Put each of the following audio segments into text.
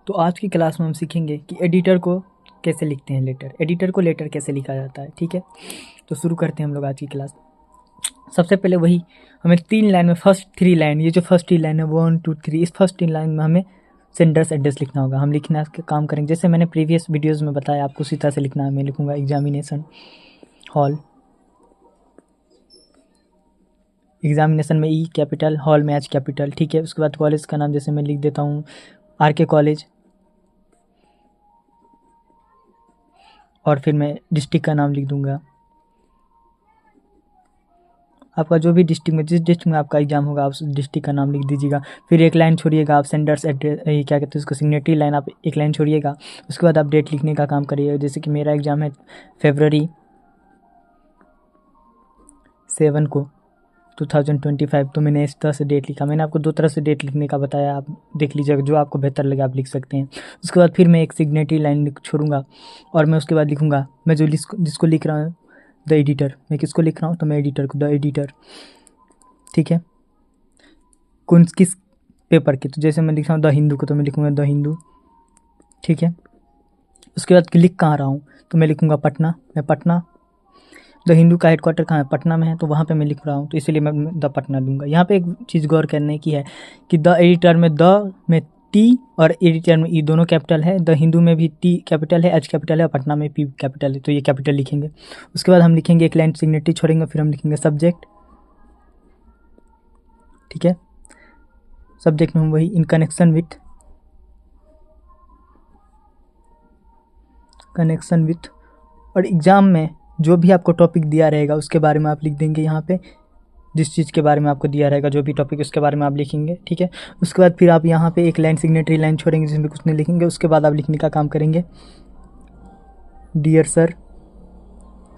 तो आज की क्लास में हम सीखेंगे कि एडिटर को कैसे लिखते हैं, एडिटर को लेटर कैसे लिखा जाता है। ठीक है, तो शुरू करते हैं हम लोग आज की क्लास। सबसे पहले वही हमें 3 लाइन में फर्स्ट 3 लाइन, ये जो फर्स्ट 3 लाइन है 1 2 3, इस फर्स्ट 3 लाइन में हमें सेंडर्स एड्रेस लिखना होगा। हम लिखना का काम करेंगे जैसे मैंने प्रीवियस वीडियोज़ में बताया आपको, उसी तरह से लिखना है। मैं लिखूँगा एग्जामिनेशन हॉल, एग्जामिनेशन में ई कैपिटल, हॉल में एच कैपिटल। ठीक है, उसके बाद कॉलेज का नाम जैसे मैं लिख देता हूँ RK कॉलेज, और फिर मैं डिस्ट्रिक्ट का नाम लिख दूंगा। आपका जो भी डिस्ट्रिक्ट में, जिस डिस्ट्रिक्ट में आपका एग्जाम होगा आप उस डिस्ट्रिक्ट का नाम लिख दीजिएगा। फिर एक लाइन छोड़िएगा आप सेंडर्स एड्रेस, क्या कहते हैं उसको, सिग्नेटरी लाइन, आप एक लाइन छोड़िएगा। उसके बाद आप डेट लिखने का काम करिएगा। जैसे कि मेरा एग्ज़ाम है February 7 को 2025, तो मैंने इस तरह से डेट लिखा। मैंने आपको 2 तरह से डेट लिखने का बताया, आप देख लीजिएगा, जो आपको बेहतर लगे आप लिख सकते हैं। उसके बाद फिर मैं एक सिग्नेटरी लाइन छोड़ूंगा और मैं उसके बाद लिखूंगा, मैं जो जिसको लिख रहा हूँ द एडिटर, मैं किसको लिख रहा हूँ तो मैं एडिटर को, द एडिटर। ठीक है, कौन किस पेपर के, तो जैसे मैं लिख रहा हूँ द हिंदू को तो मैं लिखूंगा द हिंदू। ठीक है, उसके बाद लिख कहाँ रहा हूँ तो मैं लिखूंगा पटना, मैं पटना। द हिंदू का हेडक्वार्टर कहाँ है, पटना में है, तो वहाँ पे मैं लिख रहा हूँ, तो इसलिए मैं द पटना दूंगा। यहाँ पे एक चीज़ गौर करने की है कि द एडिटर में द में टी और एडिटर में ई दोनों कैपिटल है। द हिंदू में भी टी कैपिटल है, एच कैपिटल है, और पटना में पी कैपिटल है, तो ये कैपिटल लिखेंगे। उसके बाद हम लिखेंगे एक लाइन सिग्नेटरी छोड़ेंगे, फिर हम लिखेंगे सब्जेक्ट। ठीक है, सब्जेक्ट में हम वही इन कनेक्शन विथ, और एग्ज़ाम में जो भी आपको टॉपिक दिया रहेगा उसके बारे में आप लिख देंगे। यहाँ पे जिस चीज़ के बारे में आपको दिया रहेगा, जो भी टॉपिक, उसके बारे में आप लिखेंगे। ठीक है, उसके बाद फिर आप यहाँ पे एक लाइन सिग्नेटरी लाइन छोड़ेंगे जिसमें कुछ नहीं लिखेंगे। उसके बाद आप लिखने का काम करेंगे डियर सर।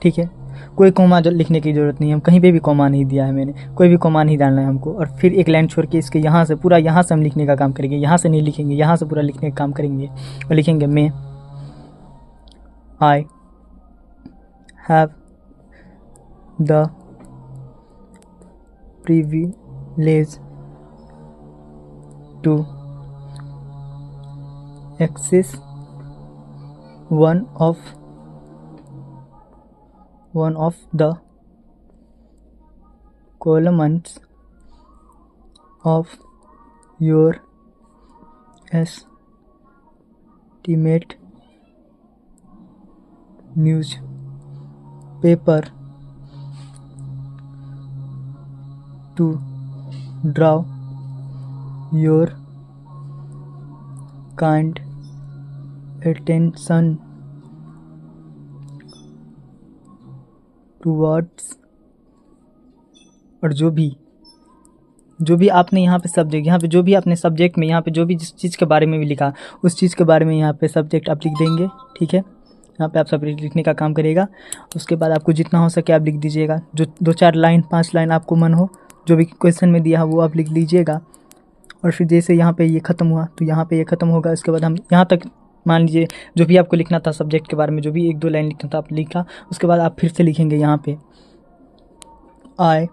ठीक है, कोई कॉमा लिखने की ज़रूरत नहीं है, हम कहीं पे भी कॉमा नहीं दिया है, मैंने कोई भी कॉमा नहीं डालना है हमको। और फिर एक लाइन छोड़ के इसके यहाँ से पूरा, यहाँ से हम लिखने का काम करेंगे, यहाँ से नहीं लिखेंगे, यहाँ से पूरा लिखने का काम करेंगे और लिखेंगे मैं I have the privilege to access one of the columns of your estimate newspaper to draw your kind attention towards, और जो भी आपने यहाँ पे सब्जेक्ट, यहाँ पे जो भी आपने सब्जेक्ट में, यहाँ पे जो भी जिस चीज़ के बारे में भी लिखा उस चीज़ के बारे में यहाँ पे सब्जेक्ट आप लिख देंगे। ठीक है, यहाँ पे आप सब लिखने का काम करिएगा। उसके बाद आपको जितना हो सके आप लिख दीजिएगा, जो 2-4 लाइन 5 लाइन आपको मन हो, जो भी क्वेश्चन में दिया है वो आप लिख लीजिएगा। और फिर जैसे यहाँ पे ये ख़त्म हुआ तो यहाँ पे ये ख़त्म होगा। इसके बाद हम यहाँ तक मान लीजिए जो भी आपको लिखना था सब्जेक्ट के बारे में, जो भी 1-2 लाइन लिखना था आप लिखा। उसके बाद आप फिर से लिखेंगे यहाँ पे I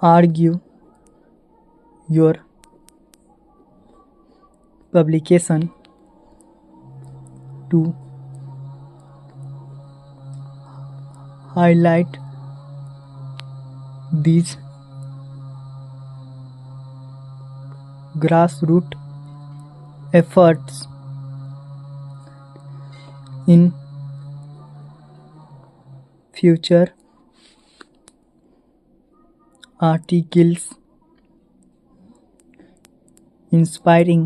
argue your publication to highlight these grassroots efforts in future articles, inspiring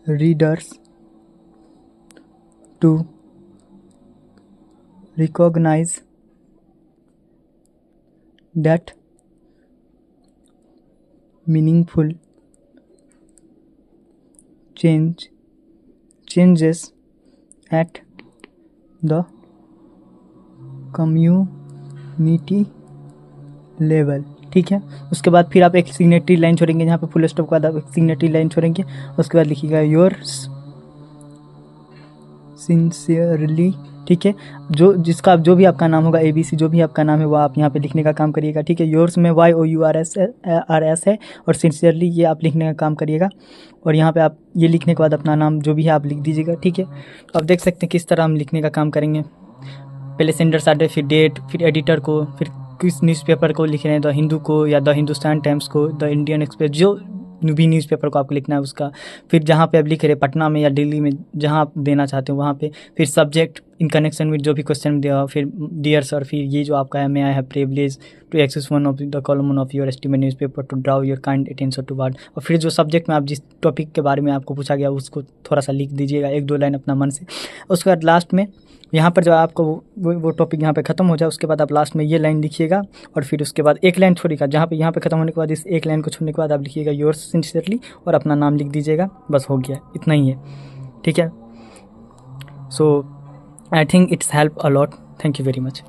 readers to recognize that meaningful changes at the community level। ठीक है, उसके बाद फिर आप एक सिग्नेटरी लाइन छोड़ेंगे, जहाँ पे फुल स्टॉप के बाद आप एक सिग्नेटरी लाइन छोड़ेंगे। उसके बाद लिखिएगा योर्स सिंसियरली। ठीक है। जो भी आपका नाम होगा, ABC जो भी आपका नाम है वो आप यहाँ पे लिखने का काम करिएगा, ठीक है। योर्स में YOURS है और सिंसियरली ये आप लिखने का काम करिएगा। और यहाँ पे आप ये लिखने के बाद अपना नाम जो भी है आप लिख दीजिएगा, ठीक है। तो आप देख सकते हैं किस तरह हम लिखने का काम करेंगे। पहले सेंडर साडे, फिर डेट, फिर एडिटर को, फिर किस न्यूज़पेपर को लिख रहे हैं, द हिंदू को या द हिंदुस्तान टाइम्स को, द इंडियन एक्सप्रेस, जो भी न्यूज़पेपर को आपको लिखना है उसका। फिर जहाँ पे आप लिख रहे हैं पटना में या दिल्ली में, जहाँ आप देना चाहते हो वहाँ पे। फिर सब्जेक्ट इन कनेक्शन विद जो भी क्वेश्चन दिया, फिर डियर सर, फिर ये जो आपका है, may I have privilege to access one of the column of your esteemed newspaper to draw your kind attention toward. और फिर जो सब्जेक्ट में आप जिस टॉपिक के बारे में आपको पूछा गया उसको थोड़ा सा लिख दीजिएगा, 1-2 लाइन अपना मन से। उसके बाद लास्ट में यहाँ पर जो आपको वो टॉपिक यहाँ पे ख़त्म हो जाए, उसके बाद आप लास्ट में ये लाइन लिखिएगा। और फिर उसके बाद एक लाइन छोड़िएगा, जहाँ पे यहाँ पे ख़त्म होने के बाद इस एक लाइन को छोड़ने के बाद आप लिखिएगा योर्स सिंसियरली और अपना नाम लिख दीजिएगा। बस हो गया, इतना ही है, ठीक है। So I think it's help a lot. Thank you very much.